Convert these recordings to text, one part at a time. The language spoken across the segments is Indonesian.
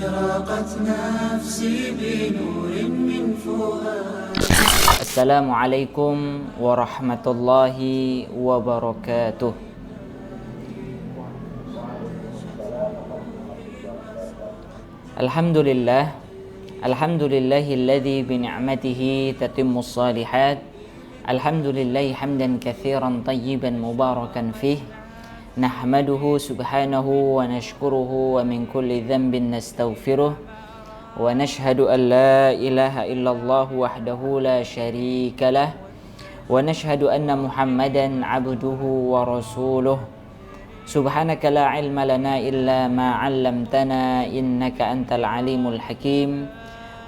أشرقت نفسي بنور من فؤاد. Assalamualaikum warahmatullahi wabarakatuh. Alhamdulillah, alhamdulillahilladzi bi ni'matihi tatimmus shalihat. Alhamdulillahi hamdan katsiran tayyiban mubarakan fih. Nahmaduhu subhanahu wa nashkuruhu wa min kulli dhanbin nastaghfiruh. Wa nashhadu an la ilaha illallah wahdahu la syarika lah. Wa nashhadu anna Muhammadan abduhu wa rasuluh. Subhanaka la ilma lana illa ma 'allamtana innaka antal alimul hakim.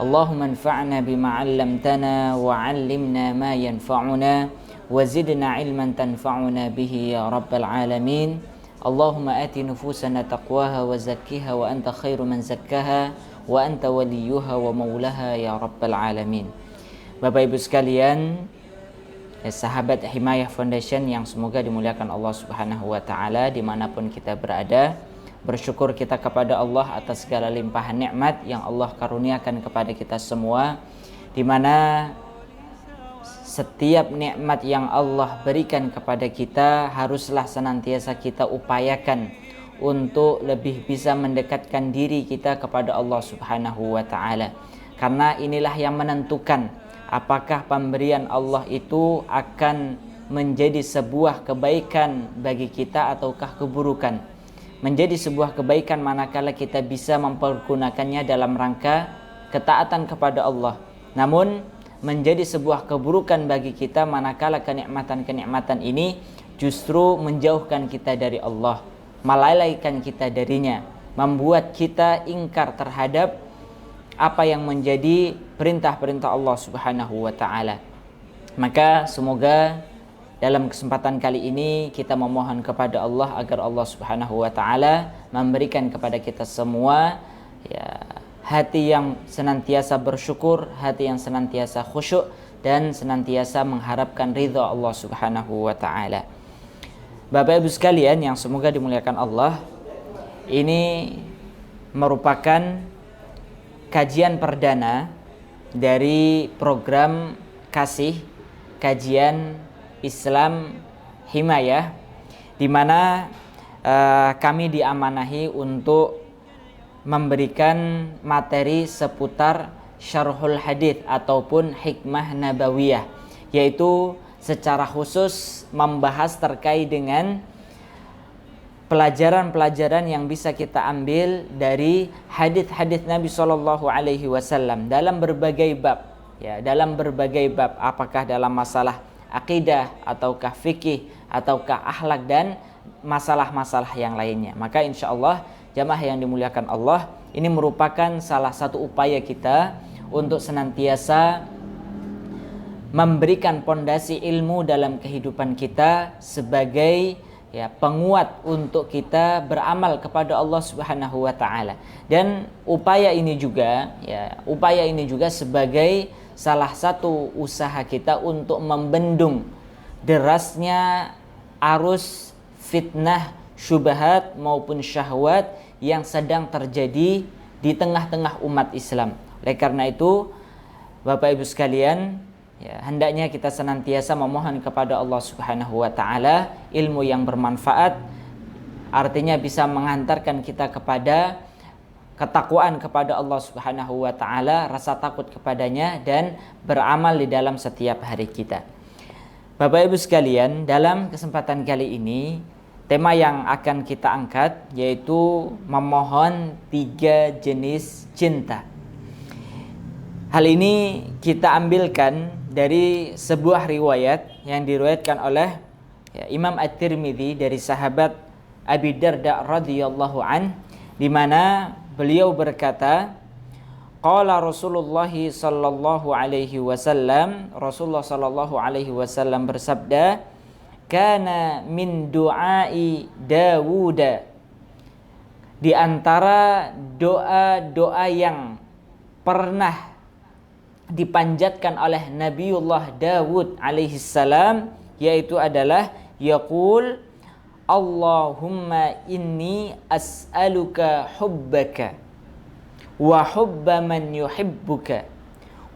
Allahumma anfa'na bima 'allamtana wa 'allimna ma yanfa'una wa zidna 'ilman tanfa'una bihi ya rabbal alamin. Allahumma ati nufusana taqwaha wa zakkiha wa anta khairu man zakkaha wa anta waliyuha wa maulaha ya rabbal alamin. Bapak Ibu sekalian, sahabat Himayah Foundation yang semoga dimuliakan Allah Subhanahu wa taala dimanapun kita berada, bersyukur kita kepada Allah atas segala limpahan nikmat yang Allah karuniakan kepada kita semua, di mana setiap nikmat yang Allah berikan kepada kita haruslah senantiasa kita upayakan untuk lebih bisa mendekatkan diri kita kepada Allah Subhanahu wa taala. Karena inilah yang menentukan apakah pemberian Allah itu akan menjadi sebuah kebaikan bagi kita ataukah keburukan. Menjadi sebuah kebaikan manakala kita bisa mempergunakannya dalam rangka ketaatan kepada Allah. Namun menjadi sebuah keburukan bagi kita manakala kenikmatan-kenikmatan ini justru menjauhkan kita dari Allah, melalaikan kita darinya, membuat kita ingkar terhadap apa yang menjadi perintah-perintah Allah Subhanahu wa taala. Maka semoga dalam kesempatan kali ini kita memohon kepada Allah agar Allah Subhanahu wa taala memberikan kepada kita semua hati yang senantiasa bersyukur, hati yang senantiasa khusyuk dan senantiasa mengharapkan ridha Allah Subhanahu wa taala. Bapak Ibu sekalian yang semoga dimuliakan Allah, ini merupakan kajian perdana dari program kasih kajian Islam Himayah, di mana kami diamanahi untuk memberikan materi seputar syarhul hadits ataupun hikmah nabawiyah, yaitu secara khusus membahas terkait dengan pelajaran-pelajaran yang bisa kita ambil dari hadits-hadits Nabi Shallallahu Alaihi Wasallam dalam berbagai bab, dalam berbagai bab, apakah dalam masalah akidah ataukah fikih ataukah akhlak dan masalah-masalah yang lainnya. Maka insya Allah jamaah yang dimuliakan Allah, ini merupakan salah satu upaya kita untuk senantiasa memberikan pondasi ilmu dalam kehidupan kita sebagai penguat untuk kita beramal kepada Allah Subhanahu wa taala. Dan upaya ini juga sebagai salah satu usaha kita untuk membendung derasnya arus fitnah, syubhat maupun syahwat yang sedang terjadi di tengah-tengah umat Islam. Oleh karena itu, Bapak Ibu sekalian, hendaknya kita senantiasa memohon kepada Allah Subhanahu wa taala ilmu yang bermanfaat, artinya bisa mengantarkan kita kepada ketakwaan kepada Allah Subhanahu wa taala, rasa takut kepadanya dan beramal di dalam setiap hari kita. Bapak Ibu sekalian, dalam kesempatan kali ini tema yang akan kita angkat yaitu memohon 3 jenis cinta. Hal ini kita ambilkan dari sebuah riwayat yang diriwayatkan oleh Imam At-Tirmidzi dari sahabat Abi Darda radhiyallahu an, di mana beliau berkata, qala Rasulullah sallallahu alaihi wasallam, Rasulullah sallallahu alaihi wasallam bersabda, kana min du'ai Dawud, di antara doa-doa yang pernah dipanjatkan oleh Nabiullah Dawud alaihi salam, yaitu adalah yaqul Allahumma inni as'aluka hubbaka wa hubba man yuhibbuka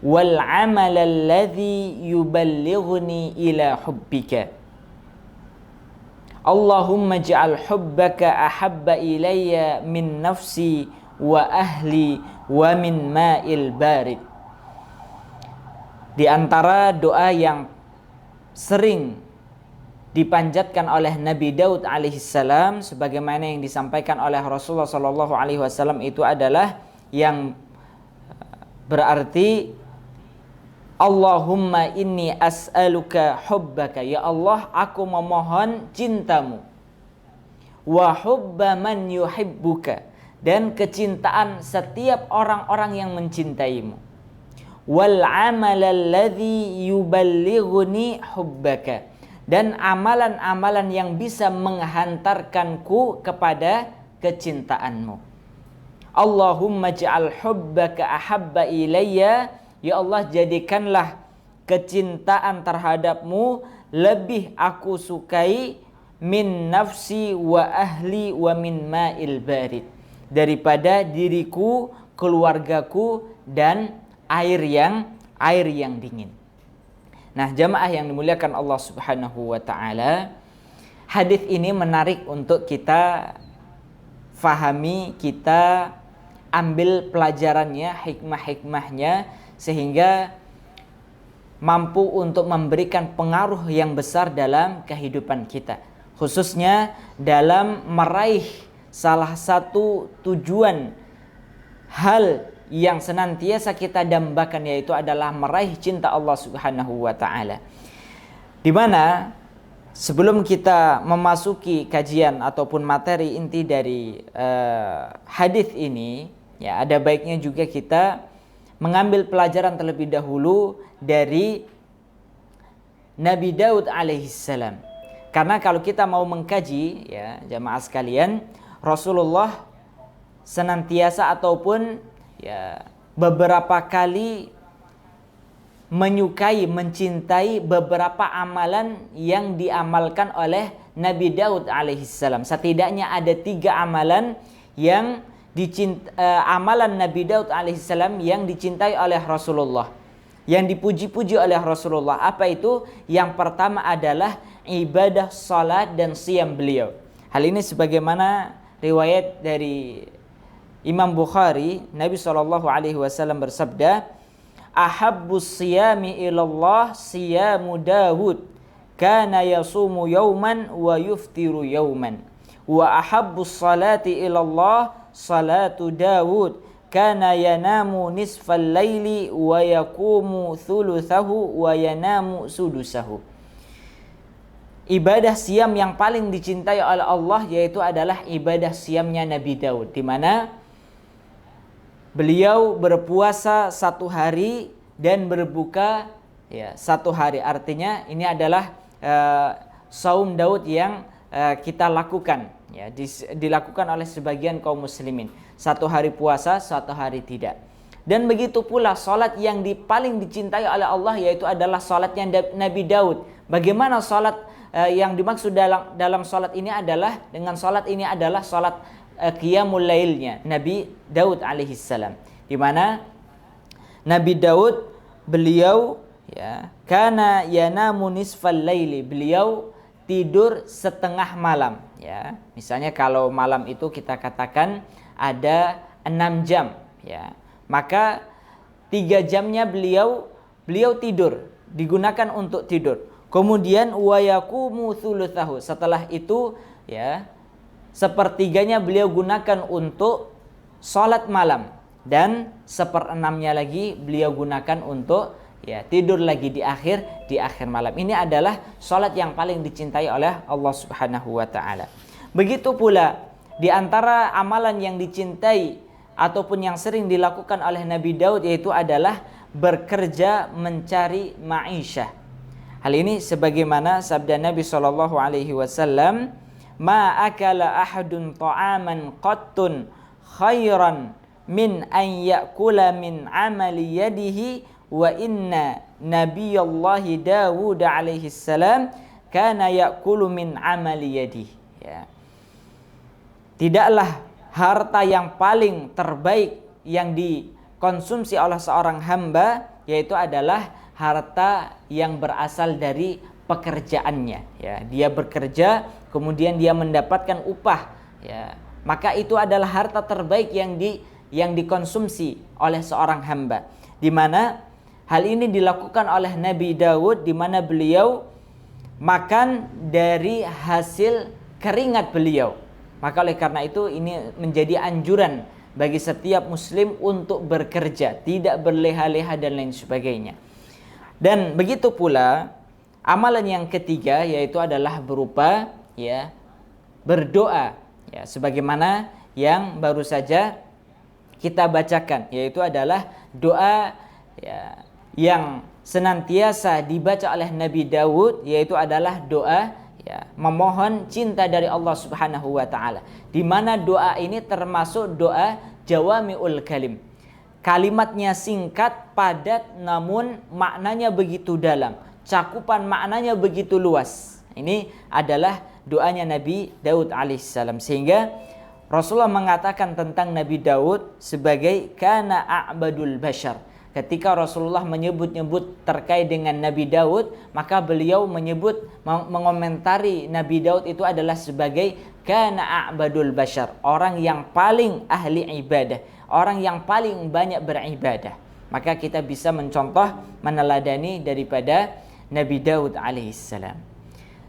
wal amal alladhi yuballighuni ila hubbika. Allahumma ja'al hubbaka ahabba ilayya min nafsi wa ahli wa min ma'il barid. Di antara doa yang sering dipanjatkan oleh Nabi Daud alaihissalam, sebagaimana yang disampaikan oleh Rasulullah sallallahu alaihi wasallam, itu adalah yang berarti Allahumma inni as'aluka hubbaka, ya Allah aku memohon cintamu, wa hubba man yuhibbuka, dan kecintaan setiap orang-orang yang mencintaimu, wal amal alladhi yuballighuni hubbaka, dan amalan-amalan yang bisa menghantarkanku kepada kecintaanmu. Allahumma ja'al hubbaka ahabba ilayya, ya Allah jadikanlah kecintaan terhadapmu lebih aku sukai min nafsi wa ahli wa min ma'il barid, daripada diriku, keluargaku, dan air yang dingin. Nah, jamaah yang dimuliakan Allah Subhanahu wa taala, hadis ini menarik untuk kita fahami, kita ambil pelajarannya, hikmah-hikmahnya, sehingga mampu untuk memberikan pengaruh yang besar dalam kehidupan kita, khususnya dalam meraih salah satu tujuan hal yang senantiasa kita dambakan, yaitu adalah meraih cinta Allah Subhanahu wa taala. Di mana sebelum kita memasuki kajian ataupun materi inti dari hadis ini, ya ada baiknya juga kita mengambil pelajaran terlebih dahulu dari Nabi Daud alaihissalam. Karena kalau kita mau mengkaji, ya jamaah sekalian, Rasulullah senantiasa ataupun ya beberapa kali menyukai, mencintai beberapa amalan yang diamalkan oleh Nabi Daud alaihissalam. Setidaknya ada 3 amalan yang amalan Nabi Daud alaihissalam yang dicintai oleh Rasulullah, yang dipuji-puji oleh Rasulullah. Apa itu? Yang pertama adalah ibadah salat dan siyam beliau. Hal ini sebagaimana riwayat dari Imam Bukhari, Nabi SAW bersabda, ahabbus siyami ilallah siyamu Dawud, kana yasumu yauman wa yuftiru yauman, wa ahabbus salati ilallah salatu Dawud, kana yanamu nisfal laili wa yakumu thuluthahu wa yanamu sudusahu. Ibadah siam yang paling dicintai oleh Allah yaitu adalah ibadah siamnya Nabi Daud, di mana beliau berpuasa 1 hari dan berbuka ya 1 hari. Artinya ini adalah saum Daud yang kita lakukan, ya dilakukan oleh sebagian kaum muslimin. 1 hari puasa, 1 hari tidak. Dan begitu pula salat yang paling dicintai oleh Allah yaitu adalah salatnya Nabi Daud. Bagaimana salat yang dimaksud dalam salat ini adalah, dengan salat ini adalah salat qiyamul lailnya Nabi Daud alaihissalam, di mana Nabi Daud beliau ya kana yanamu nisfal laili, beliau tidur setengah malam, ya. Misalnya kalau malam itu kita katakan ada 6 jam, ya. Maka 3 jamnya beliau tidur, digunakan untuk tidur. Kemudian wa yaqumu thuluthahu, setelah itu ya 1/3 beliau gunakan untuk salat malam, dan 1/6-nya lagi beliau gunakan untuk ya tidur lagi di akhir malam. Ini adalah salat yang paling dicintai oleh Allah Subhanahu wa taala. Begitu pula di antara amalan yang dicintai ataupun yang sering dilakukan oleh Nabi Daud yaitu adalah bekerja mencari ma'isyah. Hal ini sebagaimana sabda Nabi sallallahu alaihi wasallam, ma akala ahadun ta'aman qattun khairan min an ya'kula min amali yadihi wa inna nabiyallahi Dawud alaihi salam kana ya'kulu min amali yadihi, ya. Tidaklah harta yang paling terbaik yang dikonsumsi oleh seorang hamba yaitu adalah harta yang berasal dari pekerjaannya, ya. Dia bekerja kemudian dia mendapatkan upah, ya. Maka itu adalah harta terbaik yang dikonsumsi oleh seorang hamba. Di mana hal ini dilakukan oleh Nabi Daud, di mana beliau makan dari hasil keringat beliau. Maka oleh karena itu ini menjadi anjuran bagi setiap muslim untuk bekerja, tidak berleha-leha dan lain sebagainya. Dan begitu pula amalan yang ketiga yaitu adalah berupa ya berdoa, ya sebagaimana yang baru saja kita bacakan, yaitu adalah doa ya yang senantiasa dibaca oleh Nabi Daud, yaitu adalah doa ya memohon cinta dari Allah Subhanahu wa taala. Di mana doa ini termasuk doa jawami'ul kalim. Kalimatnya singkat, padat, namun maknanya begitu dalam. Cakupan maknanya begitu luas. Ini adalah doanya Nabi Daud alaihissalam. Sehingga Rasulullah mengatakan tentang Nabi Daud sebagai kana a'badul bashar. Ketika Rasulullah menyebut-nyebut terkait dengan Nabi Daud, maka beliau mengomentari Nabi Daud itu adalah sebagai kana a'badul bashar, orang yang paling ahli ibadah, orang yang paling banyak beribadah. Maka kita bisa mencontoh, meneladani daripada Nabi Daud alaihissalam.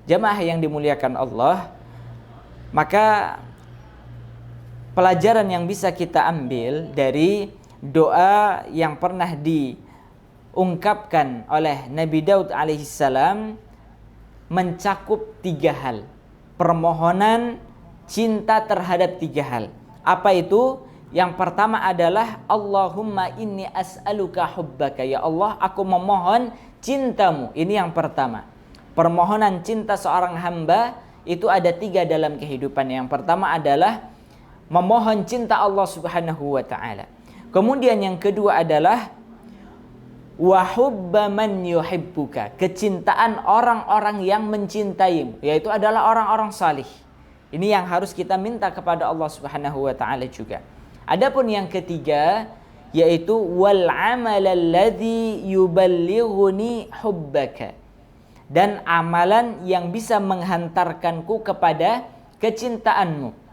Jamaah yang dimuliakan Allah, maka pelajaran yang bisa kita ambil dari doa yang pernah diungkapkan oleh Nabi Daud alaihissalam mencakup 3 hal. Permohonan cinta terhadap 3 hal. Apa itu? Yang pertama adalah Allahumma inni as'aluka hubbaka. Ya Allah, aku memohon cintamu. Ini yang pertama. Permohonan cinta seorang hamba itu ada 3 dalam kehidupan. Yang pertama adalah memohon cinta Allah Subhanahu wa taala. Kemudian yang kedua adalah wa hubba man yuhibbuka, kecintaan orang-orang yang mencintaimu, yaitu adalah orang-orang salih. Ini yang harus kita minta kepada Allah Subhanahu wa taala juga. Adapun yang ketiga yaitu wal amal alladzi yuballighuni hubbaka, dan amalan yang bisa menghantarkanku kepada kecintaanmu.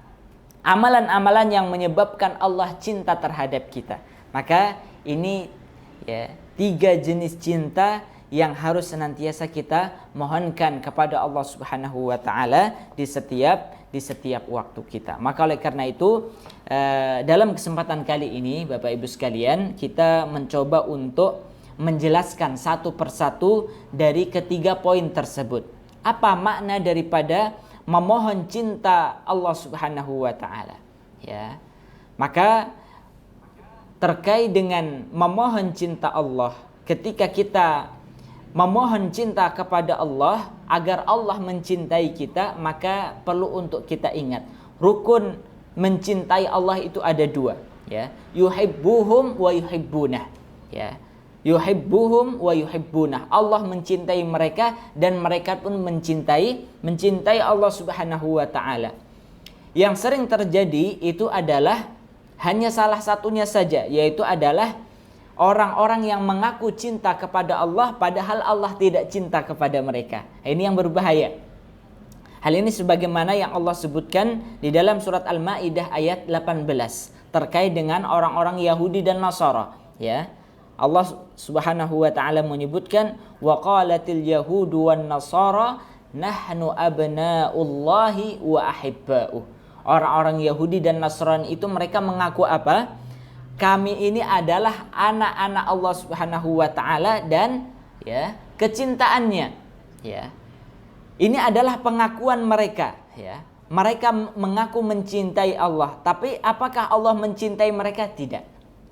Amalan-amalan yang menyebabkan Allah cinta terhadap kita. Maka ini ya 3 jenis cinta yang harus senantiasa kita mohonkan kepada Allah Subhanahu wa taala di setiap waktu kita. Maka oleh karena itu dalam kesempatan kali ini Bapak Ibu sekalian, kita mencoba untuk menjelaskan satu persatu dari ketiga poin tersebut. Apa makna daripada memohon cinta Allah Subhanahu wa taala, ya. Maka terkait dengan memohon cinta Allah, ketika kita memohon cinta kepada Allah agar Allah mencintai kita, maka perlu untuk kita ingat rukun mencintai Allah itu ada 2, ya. Yuhibbuhum wa yuhibbunah, ya. Yuhibbuhum wa yuhibbunah. Allah mencintai mereka dan mereka pun mencintai Allah Subhanahu wa taala. Yang sering terjadi itu adalah hanya salah satunya saja, yaitu adalah orang-orang yang mengaku cinta kepada Allah padahal Allah tidak cinta kepada mereka. Ini yang berbahaya. Hal ini sebagaimana yang Allah sebutkan di dalam surat Al-Maidah ayat 18 terkait dengan orang-orang Yahudi dan Nasara, ya. Allah Subhanahu wa taala menyebutkan wa qalatil yahudu wan nasara nahnu abnaullahi wa ahibba'uh. Orang-orang Yahudi dan Nasrani itu mereka mengaku apa? Kami ini adalah anak-anak Allah Subhanahu wa taala dan ya kecintaannya, ya. Ini adalah pengakuan mereka, ya. Mereka mengaku mencintai Allah, tapi apakah Allah mencintai mereka? Tidak,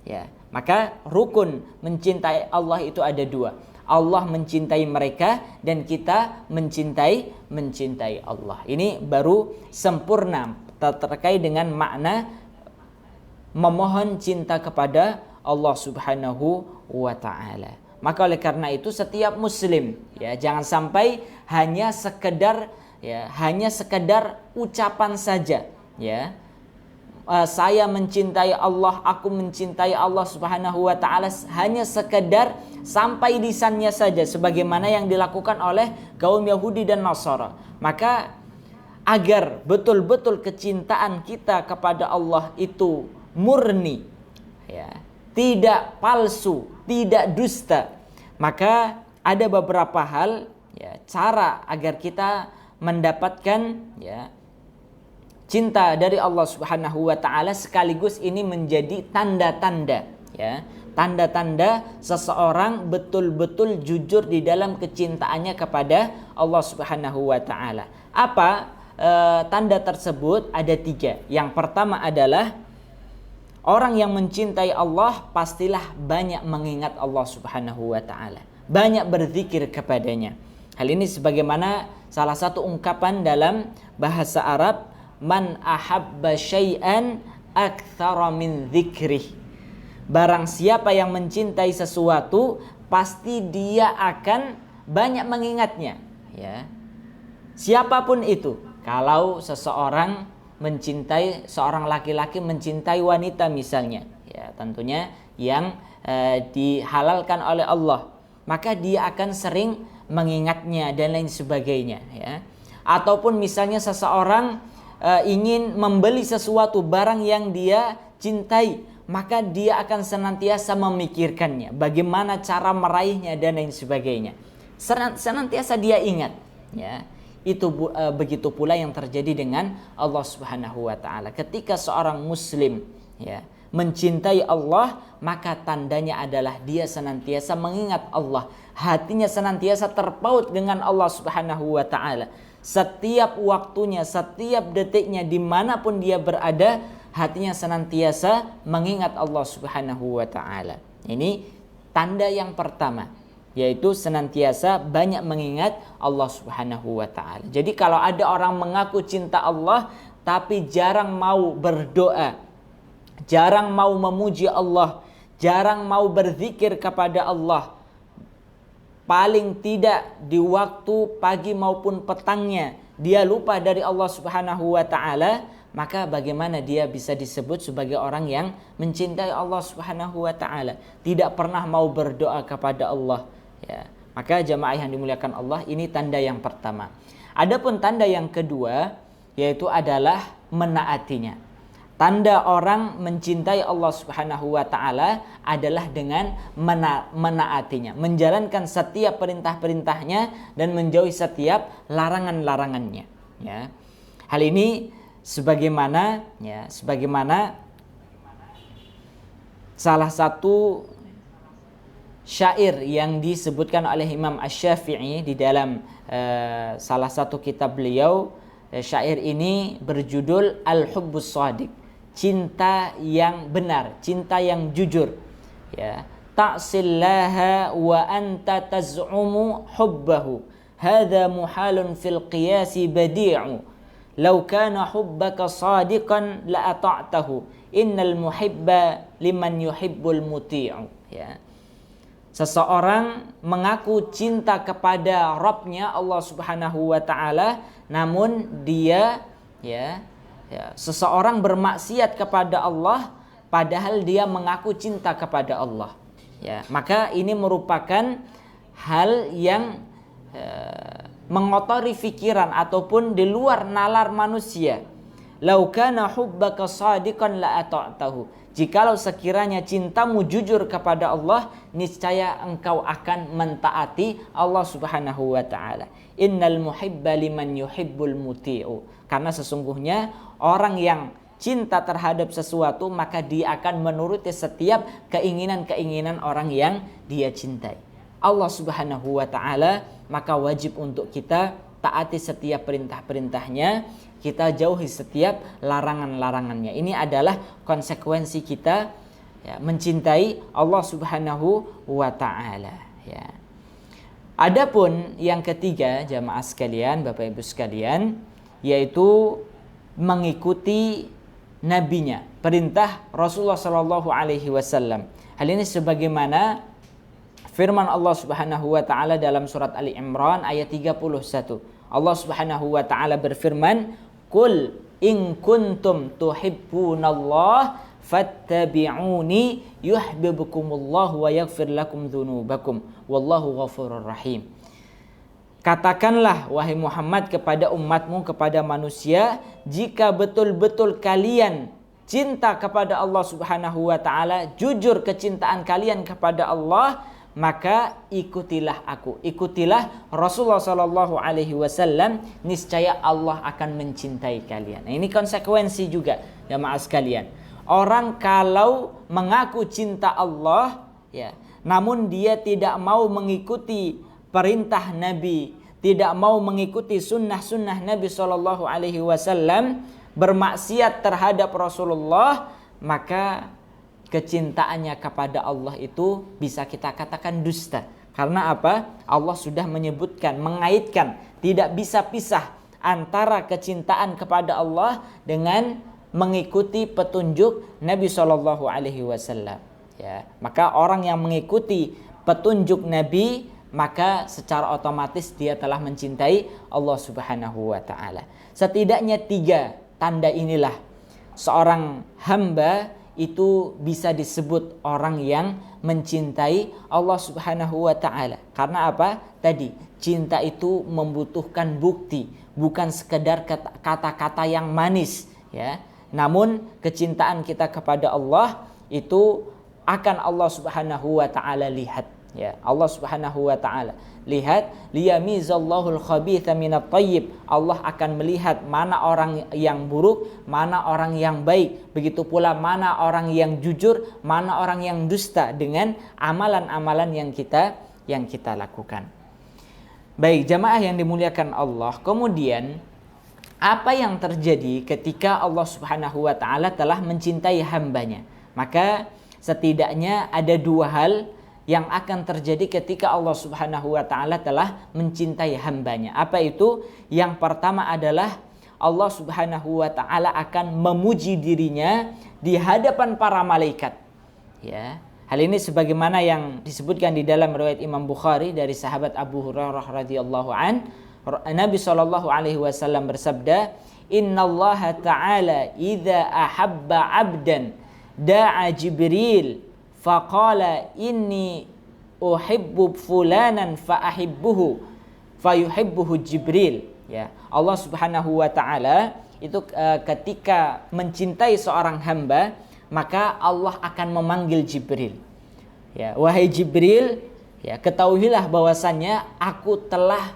ya. Maka rukun mencintai Allah itu ada 2. Allah mencintai mereka dan kita mencintai Allah. Ini baru sempurna terkait dengan makna memohon cinta kepada Allah Subhanahu wa taala. Maka oleh karena itu setiap muslim, ya, jangan sampai hanya sekedar ucapan saja, ya. saya mencintai Allah, aku mencintai Allah Subhanahu wa taala hanya sekedar sampai lisannya saja sebagaimana yang dilakukan oleh kaum Yahudi dan Nasara. Maka agar betul-betul kecintaan kita kepada Allah itu murni, ya, tidak palsu, tidak dusta, maka ada beberapa hal, ya, cara agar kita mendapatkan, ya, cinta dari Allah Subhanahu wa taala, sekaligus ini menjadi tanda-tanda, ya, tanda-tanda seseorang betul-betul jujur di dalam kecintaannya kepada Allah Subhanahu wa taala. Apa tanda tersebut? Ada 3. Yang pertama adalah orang yang mencintai Allah pastilah banyak mengingat Allah Subhanahu wa taala, banyak berzikir kepadanya. Hal ini sebagaimana salah satu ungkapan dalam bahasa Arab, man ahabba syai'an aktsara min dzikrih. Barang siapa yang mencintai sesuatu, pasti dia akan banyak mengingatnya, ya. Siapapun itu. Kalau seseorang mencintai, seorang laki-laki mencintai wanita misalnya, ya, tentunya yang dihalalkan oleh Allah, maka dia akan sering mengingatnya dan lain sebagainya, ya. Ataupun misalnya seseorang ingin membeli sesuatu barang yang dia cintai, maka dia akan senantiasa memikirkannya, bagaimana cara meraihnya dan lain sebagainya. Senantiasa dia ingat, ya. Itu begitu pula yang terjadi dengan Allah Subhanahu wa taala. Ketika seorang muslim, ya, mencintai Allah, maka tandanya adalah dia senantiasa mengingat Allah, hatinya senantiasa terpaut dengan Allah Subhanahu wa taala. Setiap waktunya, setiap detiknya, dimanapun dia berada, hatinya senantiasa mengingat Allah Subhanahu wa ta'ala. Ini tanda yang pertama, yaitu senantiasa banyak mengingat Allah Subhanahu wa ta'ala. Jadi kalau ada orang mengaku cinta Allah tapi jarang mau berdoa, jarang mau memuji Allah, jarang mau berzikir kepada Allah, paling tidak di waktu pagi maupun petangnya dia lupa dari Allah Subhanahu wa ta'ala, maka bagaimana dia bisa disebut sebagai orang yang mencintai Allah Subhanahu wa ta'ala, tidak pernah mau berdoa kepada Allah, ya. Maka jamaah yang dimuliakan Allah, ini tanda yang pertama. Adapun tanda yang kedua, yaitu adalah menaatinya. Tanda orang mencintai Allah Subhanahu wa ta'ala adalah dengan menaatinya, menjalankan setiap perintah-perintahnya dan menjauhi setiap larangan-larangannya, ya. Hal ini sebagaimana salah satu syair yang disebutkan oleh Imam Asy-Syafi'i di dalam salah satu kitab beliau. Syair ini berjudul Al-Hubbus Shadiq, cinta yang benar, cinta yang jujur, ya. Ta'sillaha wa anta taz'umu hubbahu, hadza muhalun fil qiyasi badi'u, law kana hubbaka shadiqan la ata'tahu, innal muhibba liman yuhibbul muti'u, ya. Seseorang mengaku cinta kepada Rabbnya Allah Subhanahu wa ta'ala, namun dia, seseorang bermaksiat kepada Allah padahal dia mengaku cinta kepada Allah, ya. Maka ini merupakan hal yang mengotori pikiran ataupun di luar nalar manusia. Lau kana hubbaka shadiqan la ata'tahu. Jikalau sekiranya cintamu jujur kepada Allah, niscaya engkau akan mentaati Allah Subhanahu wa ta'ala. Innal muhibba liman yuhibbul muti'u. Karena sesungguhnya orang yang cinta terhadap sesuatu, maka dia akan menuruti setiap keinginan-keinginan orang yang dia cintai. Allah Subhanahu wa ta'ala, maka wajib untuk kita taati setiap perintah-perintahnya, kita jauhi setiap larangan-larangannya. Ini adalah konsekuensi kita, ya, mencintai Allah Subhanahu wa ta'ala, ya. Adapun yang ketiga, jamaah sekalian, Bapak Ibu sekalian, yaitu mengikuti nabinya, perintah Rasulullah sallallahu alaihi wasallam. Hal ini sebagaimana firman Allah Subhanahu wa ta'ala dalam surat Ali Imran ayat 31. Allah Subhanahu wa ta'ala berfirman, "Qul in kuntum tuhibbunallah fattabi'uni yuhibbukumullah wa yaghfir lakum dzunubakum wallahu ghafurur rahim. Katakanlah wahai Muhammad kepada umatmu, kepada manusia, jika betul-betul kalian cinta kepada Allah Subhanahu wa taala, jujur kecintaan kalian kepada Allah, maka ikutilah aku, ikutilah Rasulullah sallallahu alaihi wasallam, niscaya Allah akan mencintai kalian. Nah, ini konsekuensi juga jamaah sekalian. Orang kalau mengaku cinta Allah ya, namun dia tidak mau mengikuti perintah Nabi, tidak mau mengikuti sunnah-sunnah Nabi sallallahu alaihi wasallam, bermaksiat terhadap Rasulullah, maka kecintaannya kepada Allah itu bisa kita katakan dusta. Karena apa? Allah sudah menyebutkan, mengaitkan, tidak bisa pisah antara kecintaan kepada Allah dengan mengikuti petunjuk Nabi Shallallahu Alaihi Wasallam. Ya, maka orang yang mengikuti petunjuk Nabi, maka secara otomatis dia telah mencintai Allah Subhanahu Wa Taala. Setidaknya 3 tanda inilah seorang hamba itu bisa disebut orang yang mencintai Allah Subhanahu wa taala. Karena apa? Tadi, cinta itu membutuhkan bukti, bukan sekedar kata-kata yang manis, ya. Namun kecintaan kita kepada Allah itu akan Allah Subhanahu wa taala lihat, ya. Allah Subhanahu wa taala lihat, liyamizallahul khabitha minat thayyib. Allah akan melihat mana orang yang buruk, mana orang yang baik. Begitu pula mana orang yang jujur, mana orang yang dusta dengan amalan-amalan yang kita lakukan. Baik, jamaah yang dimuliakan Allah. Kemudian apa yang terjadi ketika Allah Subhanahu wa taala telah mencintai hambanya? Maka setidaknya ada 2 hal yang akan terjadi ketika Allah Subhanahu wa taala telah mencintai hambanya. Apa itu? Yang pertama adalah Allah Subhanahu wa taala akan memuji dirinya di hadapan para malaikat. Ya. Hal ini sebagaimana yang disebutkan di dalam riwayat Imam Bukhari dari sahabat Abu Hurairah radhiyallahu an, Nabi sallallahu alaihi wasallam bersabda, "Innallaha ta'ala idza ahabba 'abdan da'a Jibril faqala inni uhibbu fulanan fa'ahibbuhu fayuhibbuhu Jibril." Ya, Allah Subhanahu wa taala itu ketika mencintai seorang hamba, maka Allah akan memanggil Jibril. Ya, wahai Jibril, ya, ketahuilah bahwasannya aku telah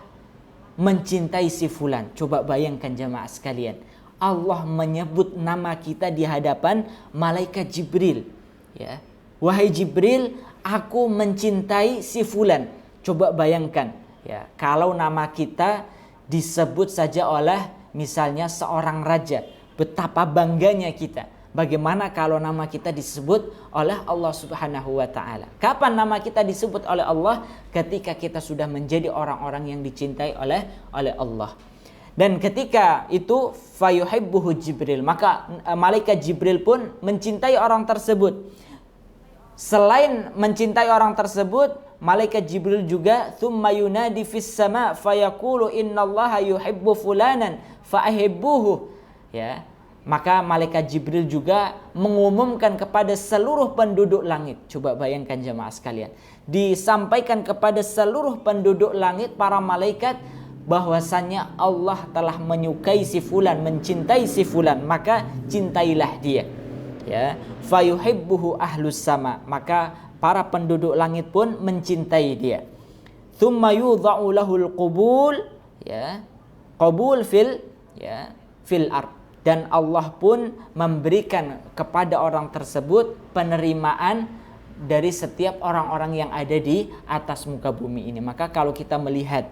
mencintai si fulan. Coba bayangkan jamaah sekalian, Allah menyebut nama kita di hadapan malaikat Jibril. Ya, wahai Jibril, aku mencintai si fulan. Coba bayangkan, ya, kalau nama kita disebut saja oleh misalnya seorang raja, betapa bangganya kita. Bagaimana kalau nama kita disebut oleh Allah Subhanahu wa taala? Kapan nama kita disebut oleh Allah? Ketika kita sudah menjadi orang-orang yang dicintai oleh Allah. Dan ketika itu fayuhibbuhu Jibril, maka malaikat Jibril pun mencintai orang tersebut. Selain mencintai orang tersebut, malaikat Jibril juga thumma yunadi fis sama fayaqulu innallaha yuhibbu fulanan fa'ahibbuhu. Ya, maka malaikat Jibril juga mengumumkan kepada seluruh penduduk langit. Coba bayangkan jemaah sekalian, disampaikan kepada seluruh penduduk langit para malaikat bahwasannya Allah telah menyukai si fulan, mencintai si fulan, maka cintailah dia. Ya, fayuhibbuhu ahlus sama, maka para penduduk langit pun mencintai dia. Tsumma yudha'u lahul qubul, ya, qabul fil ard. Dan Allah pun memberikan kepada orang tersebut penerimaan dari setiap orang-orang yang ada di atas muka bumi ini. Maka kalau kita melihat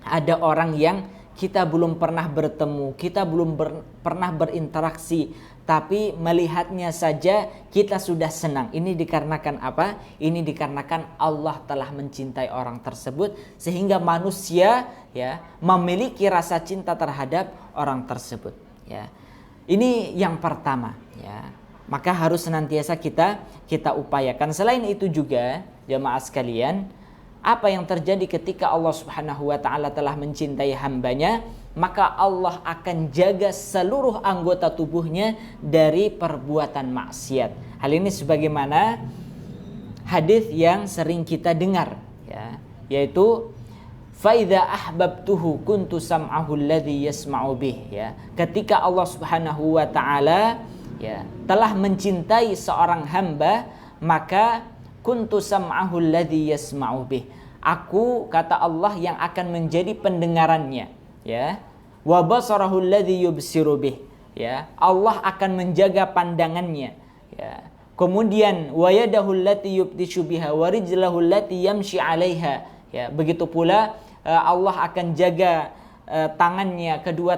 ada orang yang kita belum pernah bertemu, kita belum pernah berinteraksi, tapi melihatnya saja kita sudah senang. Ini dikarenakan apa? Ini dikarenakan Allah telah mencintai orang tersebut sehingga manusia, ya, memiliki rasa cinta terhadap orang tersebut. Ya, ini yang pertama. Ya, maka harus senantiasa kita upayakan. Selain itu juga jamaah sekalian, apa yang terjadi ketika Allah Subhanahu wa taala telah mencintai hambanya? maka Allah akan jaga seluruh anggota tubuhnya dari perbuatan maksiat. Hal ini sebagaimana hadis yang sering kita dengar, ya, yaitu faidza ahbabtuhu kuntu sam'ahu alladhi yasma'u bih, ya. Ketika Allah Subhanahu wa taala, ya, telah mencintai seorang hamba, maka kuntu sam'ahu alladhi yasma'u bih. Aku, kata Allah, yang akan menjadi pendengarannya, ya. Wa basarahu alladhi yubsiru bih, ya. Allah akan menjaga pandangannya, ya. Kemudian wa yadahu allati yubtishu biha wa rijlahu allati yamshi 'alaiha, ya. Begitu pula Allah akan jaga tangannya, kedua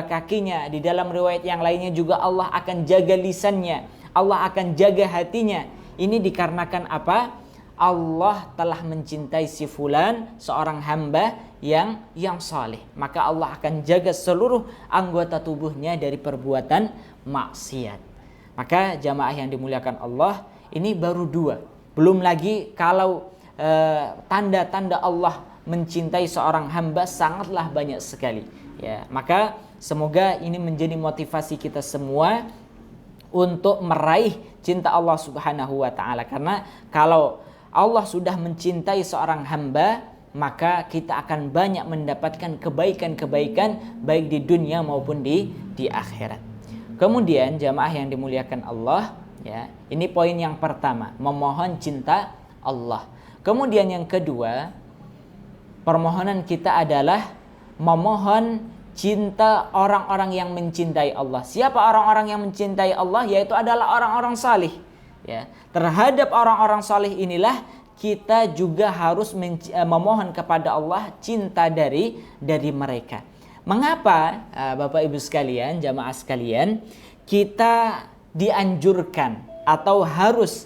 kakinya. Di dalam riwayat yang lainnya juga Allah akan jaga lisannya, Allah akan jaga hatinya. Ini dikarenakan apa? Allah telah mencintai si fulan, seorang hamba yang saleh, maka Allah akan jaga seluruh anggota tubuhnya dari perbuatan maksiat. Maka jamaah yang dimuliakan Allah, ini baru 2. Belum lagi kalau tanda-tanda Allah mencintai seorang hamba sangatlah banyak sekali, ya. Maka semoga ini menjadi motivasi kita semua untuk meraih cinta Allah Subhanahu wa taala, karena kalau Allah sudah mencintai seorang hamba, maka kita akan banyak mendapatkan kebaikan-kebaikan baik di dunia maupun di akhirat. Kemudian jamaah yang dimuliakan Allah, ya, ini poin yang pertama, memohon cinta Allah. Kemudian yang kedua, permohonan kita adalah memohon cinta orang-orang yang mencintai Allah. Siapa orang-orang yang mencintai Allah? Yaitu adalah orang-orang salih, ya. Terhadap orang-orang salih inilah kita juga harus memohon kepada Allah cinta dari mereka. Mengapa Bapak Ibu sekalian, jamaah sekalian, kita dianjurkan atau harus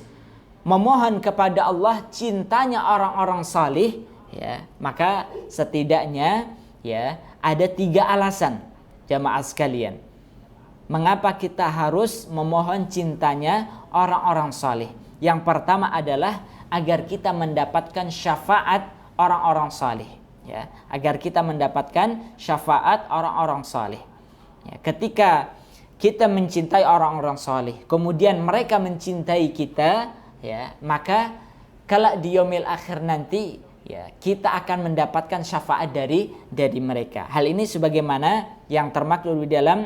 memohon kepada Allah cintanya orang-orang salih, ya? Maka setidaknya, ya, ada 3 alasan jamaah sekalian, mengapa kita harus memohon cintanya orang-orang saleh. Yang pertama adalah agar kita mendapatkan syafaat orang-orang saleh, ya, agar kita mendapatkan syafaat orang-orang saleh. Ya, ketika kita mencintai orang-orang saleh, kemudian mereka mencintai kita, ya, maka kelak di yaumil akhir nanti, ya, kita akan mendapatkan syafaat dari mereka. Hal ini sebagaimana yang termaktub di dalam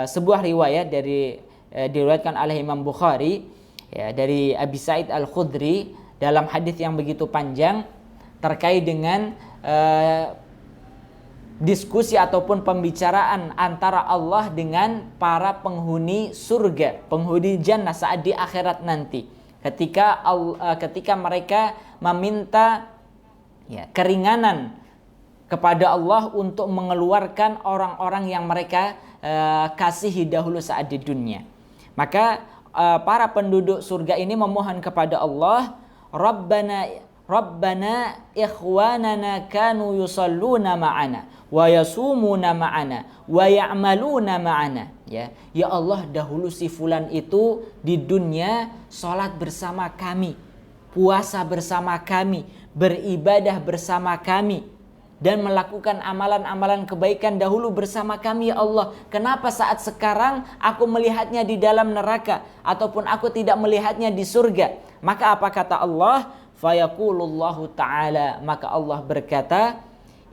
sebuah riwayat diriwayatkan oleh Imam Bukhari, ya, dari Abi Sa'id Al-Khudri dalam hadis yang begitu panjang terkait dengan diskusi ataupun pembicaraan antara Allah dengan para penghuni surga, penghuni jannah saat di akhirat nanti. Ketika mereka meminta, ya, keringanan kepada Allah untuk mengeluarkan orang-orang yang mereka kasihi dahulu saat di dunia. Maka para penduduk surga ini memohon kepada Allah, Rabbana ikhwanana kanu yusalluna ma'ana wa yasumuna ma'ana wa ya'maluna ma'ana. Ya Allah, dahulu si fulan itu di dunia salat bersama kami, puasa bersama kami, beribadah bersama kami, dan melakukan amalan-amalan kebaikan dahulu bersama kami, ya Allah. Kenapa saat sekarang aku melihatnya di dalam neraka ataupun aku tidak melihatnya di surga? Maka apa kata Allah? Fayaqulullahu ta'ala, maka Allah berkata,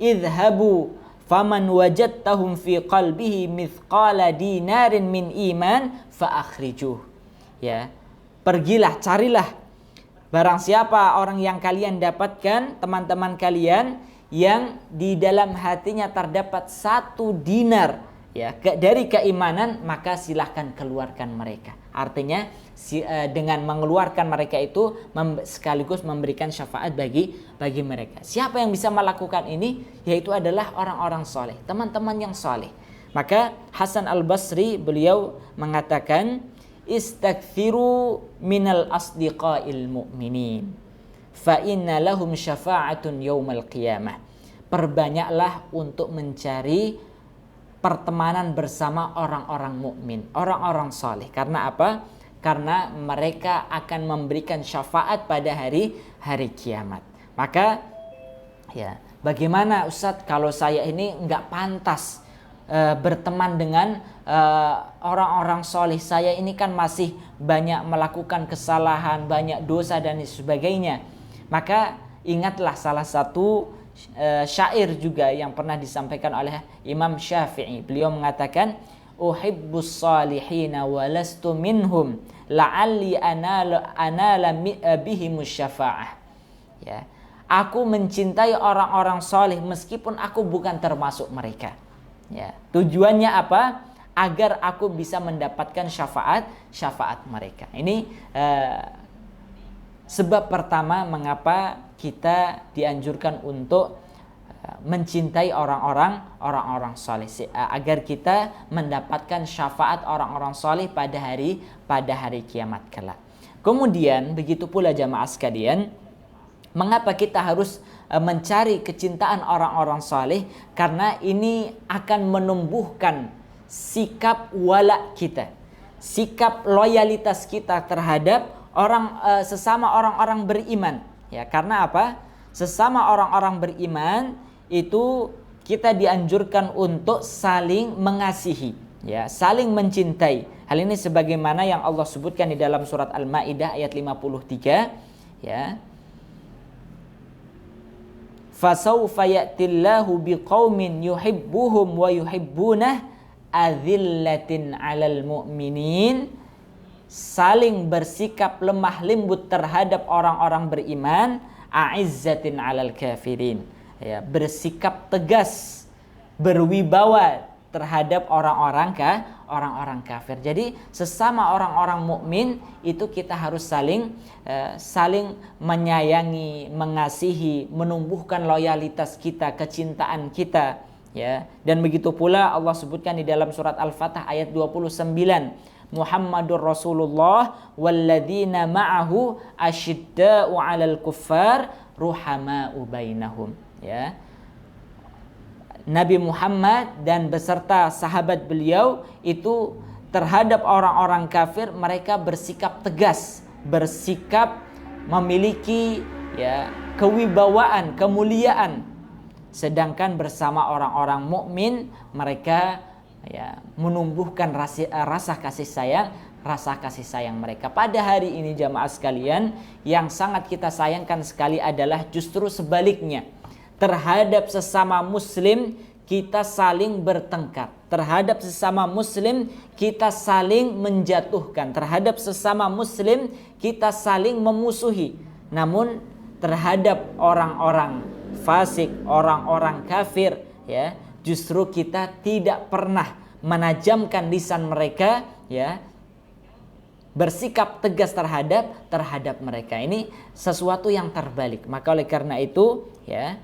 idhabu faman wajadtahum fi qalbihi mithqala dinarin min iman fa akhrijuh. Ya, pergilah, carilah barang siapa orang yang kalian dapatkan, teman-teman kalian, yang di dalam hatinya terdapat 1 dinar, ya, dari keimanan, maka silahkan keluarkan mereka. Artinya dengan mengeluarkan mereka itu sekaligus memberikan syafaat bagi mereka. Siapa yang bisa melakukan ini? Yaitu adalah orang-orang soleh, teman-teman yang soleh. Maka Hasan Al-Basri beliau mengatakan, istakthiru minal asdiqail mu'minin fa inna lahum syafa'atun yaumal qiyamah. Perbanyaklah untuk mencari pertemanan bersama orang-orang mukmin, orang-orang saleh. Karena apa? Karena mereka akan memberikan syafaat pada hari kiamat. Maka, ya, bagaimana Ustadz kalau saya ini nggak pantas berteman dengan orang-orang soleh, saya ini kan masih banyak melakukan kesalahan, banyak dosa dan sebagainya. Maka ingatlah salah satu syair juga yang pernah disampaikan oleh Imam Syafi'i. Beliau mengatakan, uhibbus salihina walastu minhum la'alli anala bihimus syafa'ah. Ya, aku mencintai orang-orang soleh meskipun aku bukan termasuk mereka. Ya, tujuannya apa? Agar aku bisa mendapatkan syafaat mereka. Ini sebab pertama mengapa kita dianjurkan untuk mencintai orang-orang soleh, agar kita mendapatkan syafaat orang-orang soleh pada hari kiamat kelak. Kemudian begitu pula jamaah sekalian, mengapa kita harus mencari kecintaan orang-orang saleh? Karena ini akan menumbuhkan sikap wala kita, sikap loyalitas kita terhadap sesama orang-orang beriman. Ya, karena apa? Sesama orang-orang beriman itu kita dianjurkan untuk saling mengasihi, ya, saling mencintai. Hal ini sebagaimana yang Allah sebutkan di dalam surat Al-Maidah ayat 53, ya. Fasawfa ya'tillahu biqaumin yuhibbuhum wa yuhibbunah adzillatin 'alal mu'minin, saling bersikap lemah lembut terhadap orang-orang beriman, a'izzatin 'alal kafirin, ya, bersikap tegas, berwibawa terhadap orang-orang kafir. Jadi sesama orang-orang mukmin itu kita harus saling menyayangi, mengasihi, menumbuhkan loyalitas kita, kecintaan kita, ya. Dan begitu pula Allah sebutkan di dalam surat Al-Fatah ayat 29, Muhammadur Rasulullah walladzina ma'ahu asyidda'u 'alal kuffar ruhama'u bainahum, ya. Nabi Muhammad dan beserta sahabat beliau itu terhadap orang-orang kafir mereka bersikap tegas, bersikap memiliki, ya, kewibawaan, kemuliaan. Sedangkan bersama orang-orang mukmin mereka, ya, menumbuhkan rasa kasih sayang mereka. Pada hari ini jamaah sekalian, yang sangat kita sayangkan sekali adalah justru sebaliknya. Terhadap sesama muslim kita saling bertengkar, terhadap sesama muslim kita saling menjatuhkan, terhadap sesama muslim kita saling memusuhi. Namun terhadap orang-orang fasik, orang-orang kafir, ya, justru kita tidak pernah menajamkan lisan mereka, ya, bersikap tegas terhadap mereka. Ini sesuatu yang terbalik. Maka oleh karena itu, ya,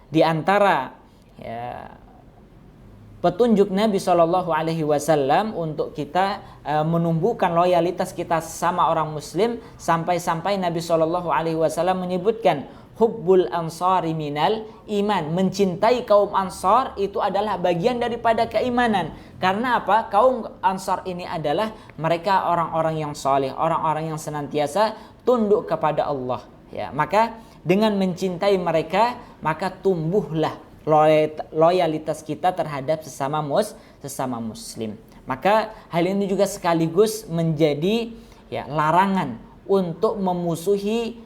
di antara, ya, petunjuk Nabi SAW untuk kita menumbuhkan loyalitas kita sama orang muslim, sampai-sampai Nabi SAW menyebutkan hubbul ansari minal iman, mencintai kaum ansar itu adalah bagian daripada keimanan. Karena apa? Kaum ansar ini adalah mereka orang-orang yang saleh, orang-orang yang senantiasa tunduk kepada Allah, ya. Maka dengan mencintai mereka, maka tumbuhlah loyalitas kita terhadap sesama muslim. Maka hal ini juga sekaligus menjadi, ya, larangan untuk memusuhi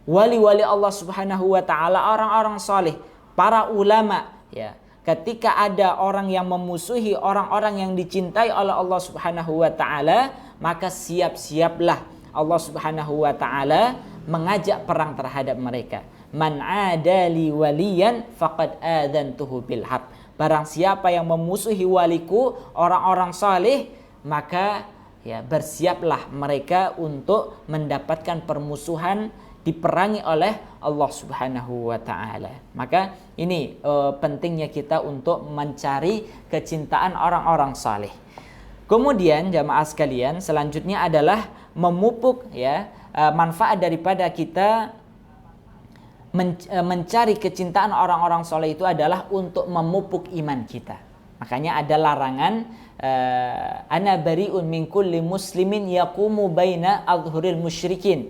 wali-wali Allah Subhanahu wa taala, orang-orang saleh, para ulama, ya. Ketika ada orang yang memusuhi orang-orang yang dicintai oleh Allah Subhanahu wa taala, maka siap-siaplah Allah Subhanahu wa taala mengajak perang terhadap mereka. Man adali waliyan faqad adantuhu bil haq. Barang siapa yang memusuhi waliku, orang-orang saleh, maka, ya, bersiaplah mereka untuk mendapatkan permusuhan, diperangi oleh Allah Subhanahu wa taala. Maka ini pentingnya kita untuk mencari kecintaan orang-orang saleh. Kemudian jamaah sekalian, selanjutnya adalah memupuk, ya, manfaat daripada kita mencari kecintaan orang-orang soleh itu adalah untuk memupuk iman kita. Makanya ada larangan, ana bari'un min kulli muslimin yaqumu baina adhuril musyrikin.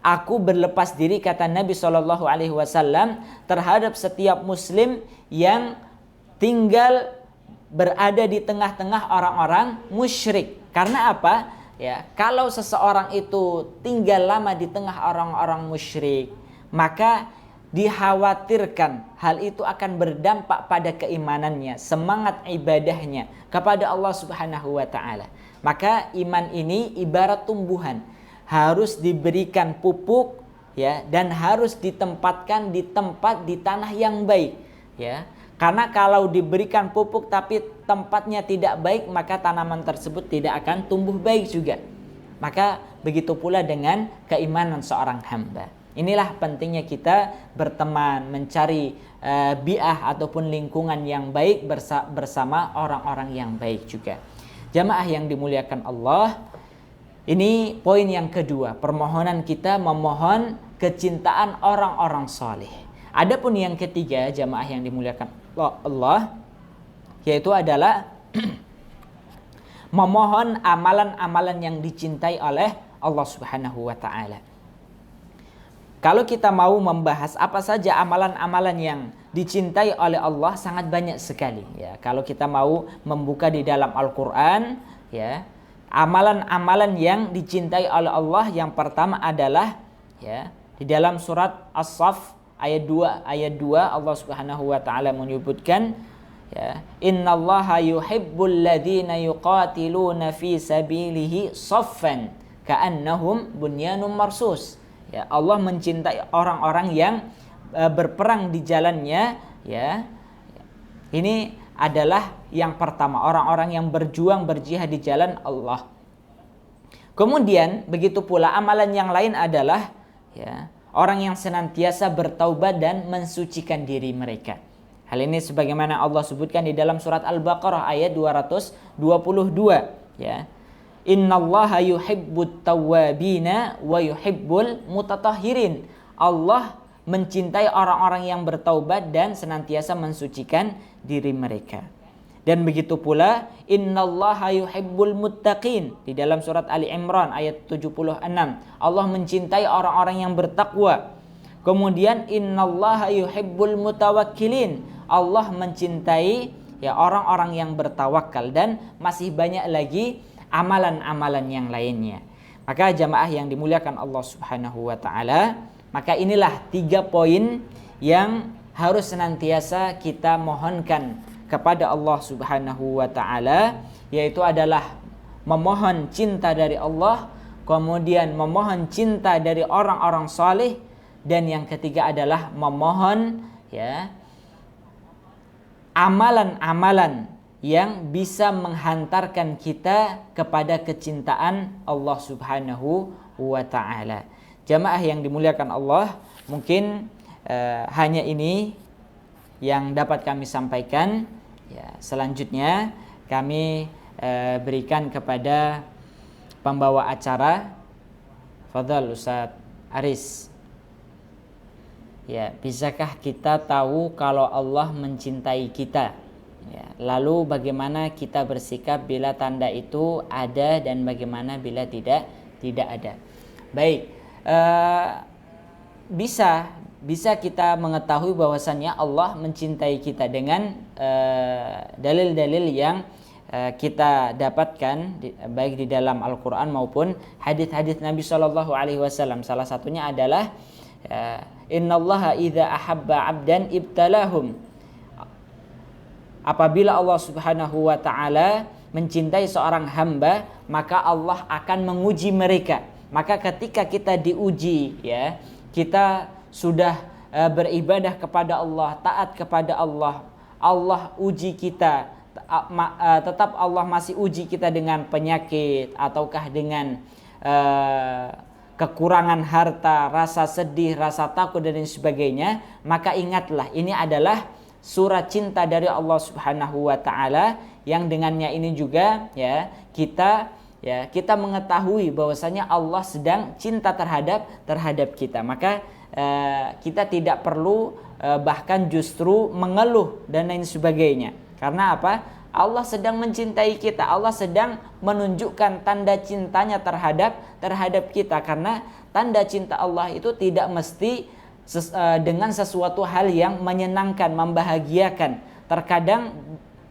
aku berlepas diri, kata Nabi SAW, terhadap setiap muslim yang tinggal berada di tengah-tengah orang-orang musyrik. Karena apa? Ya, kalau seseorang itu tinggal lama di tengah orang-orang musyrik, maka dikhawatirkan hal itu akan berdampak pada keimanannya, semangat ibadahnya kepada Allah Subhanahu wa taala. Maka iman ini ibarat tumbuhan, harus diberikan pupuk, ya, dan harus ditempatkan di tempat di tanah yang baik, ya. Karena kalau diberikan pupuk tapi tempatnya tidak baik, maka tanaman tersebut tidak akan tumbuh baik juga. Maka begitu pula dengan keimanan seorang hamba. Inilah pentingnya kita berteman, mencari bi'ah ataupun lingkungan yang baik bersama orang-orang yang baik juga. Jamaah yang dimuliakan Allah, ini poin yang kedua, permohonan kita memohon kecintaan orang-orang saleh. Adapun yang ketiga, jamaah yang dimuliakan Allah, yaitu adalah memohon amalan-amalan yang dicintai oleh Allah Subhanahu wa taala. Kalau kita mau membahas apa saja amalan-amalan yang dicintai oleh Allah, sangat banyak sekali, ya. Kalau kita mau membuka di dalam Al-Qur'an, ya, amalan-amalan yang dicintai oleh Allah, yang pertama adalah, ya, di dalam surat As-Saff ayat 2 Allah Subhanahu wa taala menyebutkan, ya, innallaha yuhibbul ladzina yuqatiluna fi sabilihi saffan ka'annahum bunyanun marsus. Ya, Allah mencintai orang-orang yang berperang di jalannya, ya. Ini adalah yang pertama, orang-orang yang berjuang berjihad di jalan Allah. Kemudian begitu pula amalan yang lain adalah, ya, orang yang senantiasa bertaubat dan mensucikan diri mereka. Hal ini sebagaimana Allah sebutkan di dalam surat Al-Baqarah ayat 222, ya. Innallaha yuhibbut tawwabina wa yuhibbul mutatahhirin. Allah mencintai orang-orang yang bertaubat dan senantiasa mensucikan diri mereka. Dan begitu pula innallaha yuhibbul muttaqin di dalam surat Ali Imran ayat 76. Allah mencintai orang-orang yang bertakwa. Kemudian innallaha yuhibbul mutawakkilin. Allah mencintai, ya, orang-orang yang bertawakal, dan masih banyak lagi amalan-amalan yang lainnya. Maka jamaah yang dimuliakan Allah Subhanahu wa taala, maka inilah 3 poin yang harus senantiasa kita mohonkan kepada Allah Subhanahu wa taala, yaitu adalah memohon cinta dari Allah, kemudian memohon cinta dari orang-orang saleh, dan yang ketiga adalah memohon, ya, amalan-amalan yang bisa menghantarkan kita kepada kecintaan Allah Subhanahu wa taala. Jamaah yang dimuliakan Allah, mungkin hanya ini yang dapat kami sampaikan. Ya, selanjutnya kami berikan kepada pembawa acara, Fadhal Ustaz Aris. Ya, bisakah kita tahu kalau Allah mencintai kita? Ya, lalu bagaimana kita bersikap bila tanda itu ada dan bagaimana bila tidak ada? Baik, bisa kita mengetahui bahwasannya Allah mencintai kita dengan dalil-dalil yang kita dapatkan baik di dalam Al-Quran maupun hadits-hadits Nabi SAW. Salah satunya adalah innallaha idza ahabba 'abdan ibtalahum. Apabila Allah Subhanahu wa taala mencintai seorang hamba, maka Allah akan menguji mereka. Maka ketika kita diuji, ya, kita sudah beribadah kepada Allah, taat kepada Allah, Allah uji kita, tetap Allah masih uji kita dengan penyakit ataukah dengan kekurangan harta, rasa sedih, rasa takut dan sebagainya, maka ingatlah ini adalah surat cinta dari Allah Subhanahu wa taala, yang dengannya ini juga, ya, kita mengetahui bahwasanya Allah sedang cinta terhadap kita. Maka kita tidak perlu bahkan justru mengeluh dan lain sebagainya. Karena apa? Allah sedang mencintai kita. Allah sedang menunjukkan tanda cintanya terhadap kita, karena tanda cinta Allah itu tidak mesti dengan sesuatu hal yang menyenangkan, membahagiakan. Terkadang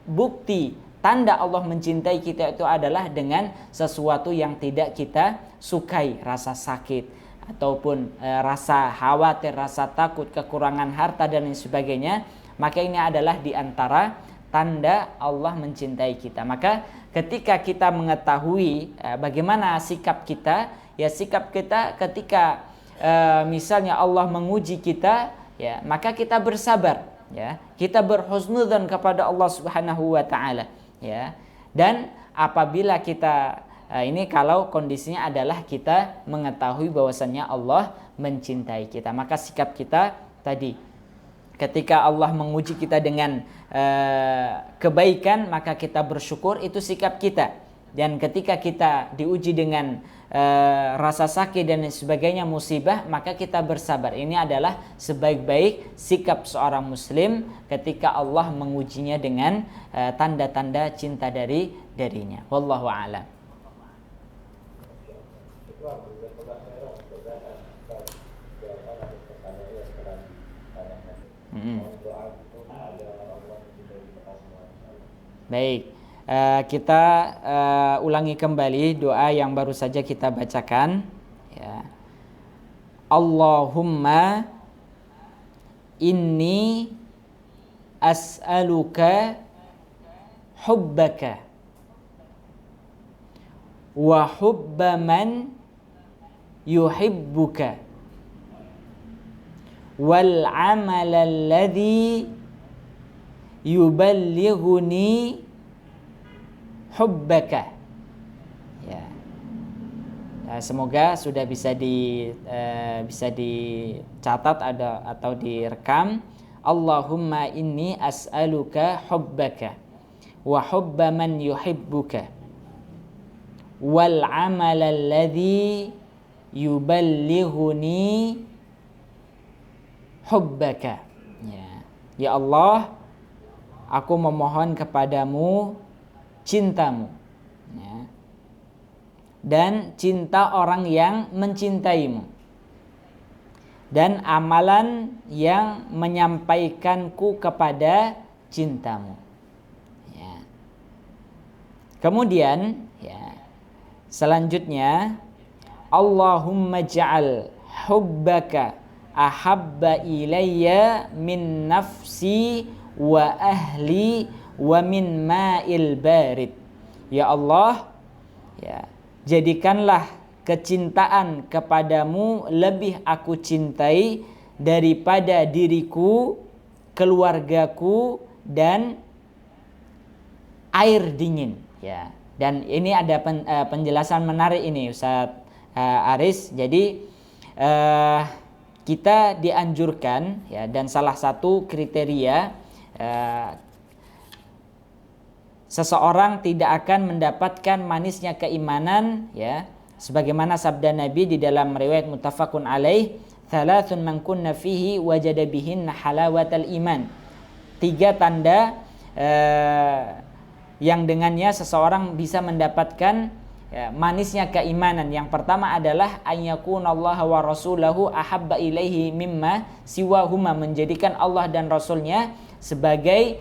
bukti tanda Allah mencintai kita itu adalah dengan sesuatu yang tidak kita sukai, rasa sakit ataupun rasa khawatir, rasa takut, kekurangan harta dan lain sebagainya. Maka ini adalah di antara tanda Allah mencintai kita. Maka ketika kita mengetahui bagaimana sikap kita, ya sikap kita ketika misalnya Allah menguji kita, ya maka kita bersabar, ya kita berhusnudzan kepada Allah Subhanahu wa taala, ya. Dan apabila kita ini kalau kondisinya adalah kita mengetahui bahwasannya Allah mencintai kita, maka sikap kita tadi ketika Allah menguji kita dengan kebaikan, maka kita bersyukur, itu sikap kita. Dan ketika kita diuji dengan rasa sakit dan sebagainya, musibah, maka kita bersabar. Ini adalah sebaik-baik sikap seorang muslim ketika Allah mengujinya dengan tanda-tanda cinta darinya. Wallahu a'lam. Baik, kita ulangi kembali doa yang baru saja kita bacakan, ya. Allahumma inni as'aluka hubbaka wa hubba man yuhibbuka wal amal alladhi yuballighuni hubbaka. Ya. Semoga sudah bisa dicatat atau direkam. Allahumma inni as'aluka hubbaka wa hubba man yuhibbuka wal amal alladhi yuballighuni hubbaka. Ya Allah, aku memohon kepadamu cintamu, ya, dan cinta orang yang mencintaimu, dan amalan yang menyampaikanku kepada cintamu, ya. Kemudian, ya, selanjutnya, Allahumma ja'al hubbaka ahabba ilayya min nafsi wa ahli wa min ma'il barid. Ya Allah, ya, jadikanlah kecintaan kepadamu lebih aku cintai daripada diriku, keluargaku, dan air dingin, ya. Dan ini ada penjelasan menarik ini Ustaz Aris. Jadi kita dianjurkan, ya, dan salah satu kriteria seseorang tidak akan mendapatkan manisnya keimanan, ya, sebagaimana sabda Nabi di dalam riwayat muttafaqun alaih, thalathun man kunna fihi wajada bihinna halawatal iman. 3 tanda yang dengannya seseorang bisa mendapatkan, ya, manisnya keimanan. Yang pertama adalah ayyakunallaha wa rasulahu ahabba ilaihi mimma siwahuma, menjadikan Allah dan Rasulnya sebagai,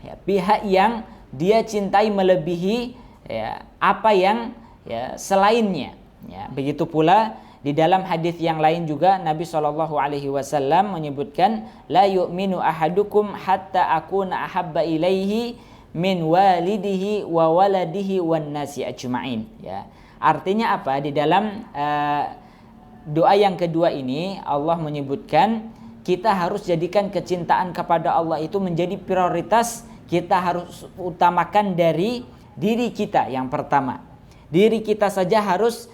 ya, pihak yang dia cintai melebihi, ya, apa yang, ya, selainnya, ya. Begitu pula di dalam hadis yang lain juga Nabi SAW menyebutkan la yu'minu ahadukum hatta akuna ahabba ilaihi min walidihi wa waladihi wan nasi ajma'in, ya. Artinya apa? Di dalam doa yang kedua ini Allah menyebutkan kita harus jadikan kecintaan kepada Allah itu menjadi prioritas. Kita harus utamakan dari diri kita yang pertama. Diri kita saja harus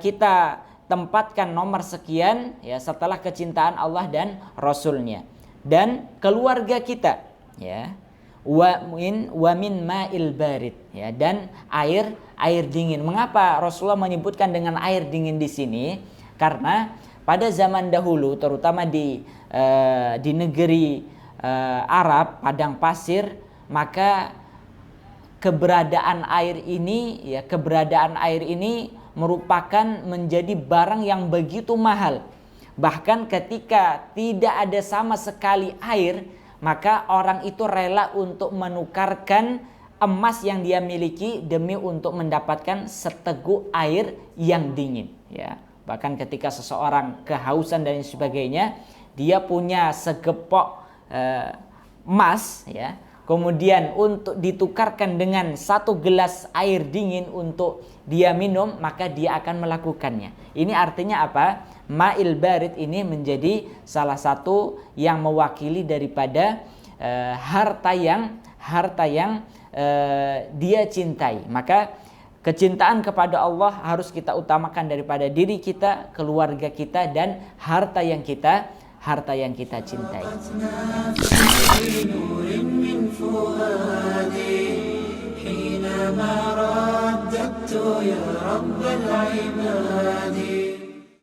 kita tempatkan nomor sekian, ya, setelah kecintaan Allah dan Rasulnya. Dan keluarga kita, ya, wa min ma'il barid, ya, dan air dingin. Mengapa Rasulullah menyebutkan dengan air dingin di sini? Karena pada zaman dahulu, terutama di negeri Arab, padang pasir, maka keberadaan air ini merupakan menjadi barang yang begitu mahal. Bahkan ketika tidak ada sama sekali air, maka orang itu rela untuk menukarkan emas yang dia miliki demi untuk mendapatkan seteguk air yang dingin, ya. Bahkan ketika seseorang kehausan dan sebagainya, dia punya segepok emas, ya, kemudian untuk ditukarkan dengan 1 gelas air dingin untuk dia minum, maka dia akan melakukannya. Ini artinya apa? Ma'il barid ini menjadi salah satu yang mewakili daripada harta yang dia cintai. Maka kecintaan kepada Allah harus kita utamakan daripada diri kita, keluarga kita, dan harta yang kita cintai. حينما رددت يا رب العباد